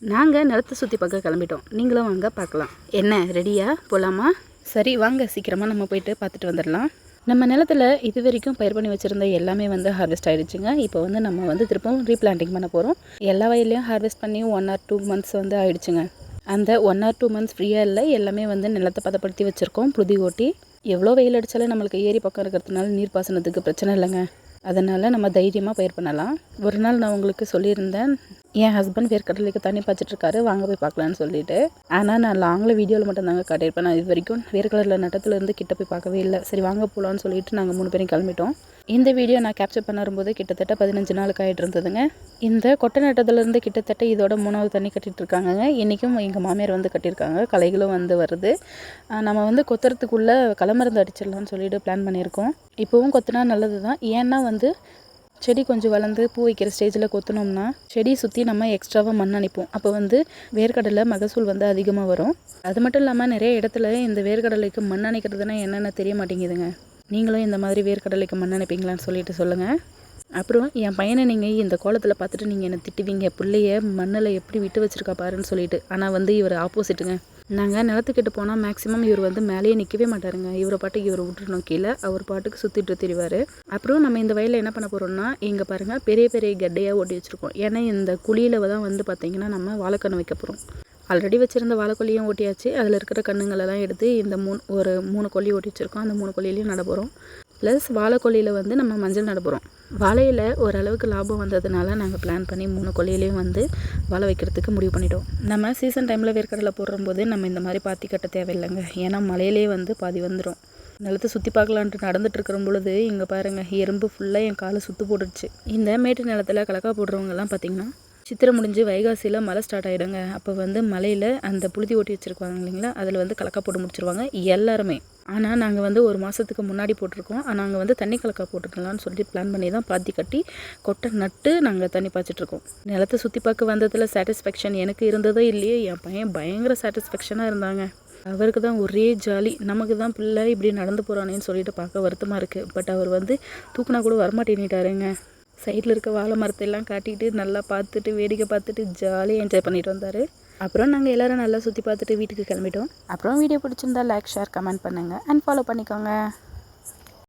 நாங்கள் நிலத்தை சுற்றி பார்க்க கிளம்பிட்டோம். நீங்களும் வாங்க பார்க்கலாம். என்ன ரெடியா போகலாமா? சரி வாங்க, சீக்கிரமாக நம்ம போயிட்டு பார்த்துட்டு வந்துடலாம். நம்ம நிலத்தில் இது வரைக்கும் பயிர் பண்ணி வச்சுருந்த எல்லாமே ஹார்வெஸ்ட் ஆகிடுச்சுங்க. இப்போ நம்ம திருப்பவும் ரீப்ளான்டிங் பண்ண போகிறோம். எல்லா வயல்லையும் ஹார்வெஸ்ட் பண்ணி 1 or 2 months ஆகிடுச்சுங்க. அந்த 1 or 2 months ஃப்ரீயாக இல்லை, எல்லாமே நிலத்தை பதப்படுத்தி வச்சுருக்கோம். புழுதி ஓட்டி எவ்வளோ வெயில் அடித்தாலும் நம்மளுக்கு ஏரி பக்கம் இருக்கிறதுனால நீர் பாசனத்துக்கு பிரச்சனை இல்லைங்க. அதனால் நம்ம தைரியமாக பயிர் பண்ணலாம். ஒரு நாள் நான் உங்களுக்கு சொல்லியிருந்தேன், என் ஹஸ்பண்ட் வேர்க்கடலைக்கு தண்ணி பாய்ச்சிட்ருக்காரு, வாங்க போய் பார்க்கலான்னு சொல்லிட்டு. ஆனால் நான் லாங்கில் வீடியோவில் மட்டும் தாங்க காட்டியிருப்பேன். நான் இது வரைக்கும் வேர்க்கடலில் நட்டத்துலேருந்து கிட்ட போய் பார்க்கவே இல்லை. சரி வாங்க போகலான்னு சொல்லிட்டு நாங்கள் 3 பேரும் கிளம்பிட்டோம். இந்த வீடியோ நான் கேப்சர் பண்ண வரும்போது கிட்டத்தட்ட 15 நாளுக்கு ஆகிட்டு இருந்ததுங்க. இந்த கொட்டை நட்டத்துலேருந்து கிட்டத்தட்ட இதோட 3வது தண்ணி கட்டிகிட்டு இருக்காங்கங்க. இன்றைக்கும் எங்கள் மாமியார் கட்டியிருக்காங்க. களைகளும் வருது. நம்ம கொத்துறதுக்குள்ளே களமருந்து அடிச்சிடலான்னு சொல்லிட்டு பிளான் பண்ணியிருக்கோம். இப்போவும் கொத்துனா நல்லது தான். ஏன்னா செடி கொஞ்சம் வளர்ந்து பூ வைக்கிற ஸ்டேஜில் கொத்தினோம்னா செடி சுற்றி நம்ம எக்ஸ்ட்ராவாக மண் அனுப்போம். அப்போ வேர்க்கடலை மகசூல் அதிகமாக வரும். அது மட்டும் இல்லாமல் நிறைய இடத்துல இந்த வேர்க்கடலைக்கு மண் அணைக்கிறதுனா என்னென்ன தெரிய மாட்டேங்குதுங்க. நீங்களும் இந்த மாதிரி வேர்க்கடலைக்கு மண் அணைப்பீங்களான்னு சொல்லிட்டு சொல்லுங்கள். அப்புறம் என் பையனை நீங்கள் இந்த கோலத்தில் பார்த்துட்டு நீங்கள் என்னை திட்டுவீங்க, பிள்ளைய மண்ணில் எப்படி விட்டு வச்சுருக்கா பாருன்னு சொல்லிட்டு. ஆனால் இவர் ஆப்போசிட்டுங்க. நாங்கள் நிலத்துக்கிட்ட போனால் மேக்ஸிமம் இவர் மேலேயே நிற்கவே மாட்டாருங்க. இவரை பாட்டுக்கு இவர் விட்டுருணும் கீழே, அவர் பாட்டுக்கு சுற்றிட்டு திரிவார். அப்புறம் நம்ம இந்த வயலில் என்ன பண்ண போகிறோம்னா, இங்கே பாருங்கள் பெரிய பெரிய கட்டையாக ஓட்டி வச்சுருக்கோம். ஏன்னா இந்த குழியில் தான் பார்த்திங்கன்னா நம்ம வாழைக்கன்று வைக்க போகிறோம். ஆல்ரெடி வச்சுருந்த வாழைக்கொல்லியும் ஓட்டியாச்சு. அதில் இருக்கிற கண்ணுங்களெல்லாம் எடுத்து இந்த 3 கொல்லி ஓட்டி வச்சுருக்கோம். அந்த 3 கொல்லிலையும் நட போகிறோம். ப்ளஸ் வாழைக்கொல்லியில் நம்ம மஞ்சள் நட போகிறோம். வாழையில் ஓரளவுக்கு லாபம் வந்ததுனால நாங்கள் பிளான் பண்ணி 3 கொல்லியிலையும் வாழை வைக்கிறதுக்கு முடிவு பண்ணிட்டோம். நம்ம சீசன் டைமில் வேர்க்கடலை போடும்போது நம்ம இந்த மாதிரி பாத்தி கட்ட தேவையில்லைங்க. ஏன்னா மழையிலே பாதி வந்துடும். நிலத்தை சுற்றி பார்க்கலான்ட்டு நடந்துட்டு இருக்கிற பொழுது இங்கே பாருங்கள், எறும்பு ஃபுல்லாக என் காலை சுற்று போட்டுடுச்சு. இந்த மேட்டு நிலத்தில் கலக்கா போடுறவங்கலாம் பார்த்திங்கன்னா சித்திரை முடிஞ்சு வைகாசியில் மழை ஸ்டார்ட் ஆகிடுங்க. அப்போ மலையில் அந்த புழுதி ஓட்டி வச்சுருப்பாங்க இல்லைங்களா, அதில் கலக்கா போட்டு முடிச்சிருவாங்க எல்லாருமே. ஆனால் நாங்கள் 1 மாதத்துக்கு முன்னாடி போட்டிருக்கோம். நாங்கள் தண்ணி கலக்கா போட்டுக்கலாம்னு சொல்லிட்டு பிளான் பண்ணி தான் பாத்தி கட்டி கொட்டை நட்டு நாங்கள் தண்ணி பாய்ச்சிட்ருக்கோம். நிலத்தை சுற்றி பார்க்க வந்ததில் சாட்டிஸ்ஃபேக்ஷன் எனக்கு இருந்ததோ இல்லையோ, என் பையன் பயங்கர சாட்டிஸ்ஃபேக்ஷனாக இருந்தாங்க. அவருக்கு தான் ஒரே ஜாலி. நமக்கு தான் பிள்ளை இப்படி நடந்து போகிறானேன்னு சொல்லிட்டு பார்க்க வருத்தமாக இருக்குது. பட் அவர் தூக்குனா கூட வரமாட்டேன்னிட்டாருங்க. சைடில் இருக்க வாழை மரத்தை எல்லாம் காட்டிட்டு நல்லா பார்த்துட்டு வேடிக்கை பார்த்துட்டு ஜாலியாக என்ஜாய் பண்ணிட்டு வந்தார். அப்புறம் நாங்கள் எல்லோரும் நல்லா சுற்றி பார்த்துட்டு வீட்டுக்கு கிளம்பிட்டோம். அப்புறம் வீடியோ பிடிச்சிருந்தா லைக், ஷேர், கமெண்ட் பண்ணுங்கள் அண்ட் ஃபாலோ பண்ணிக்கோங்க.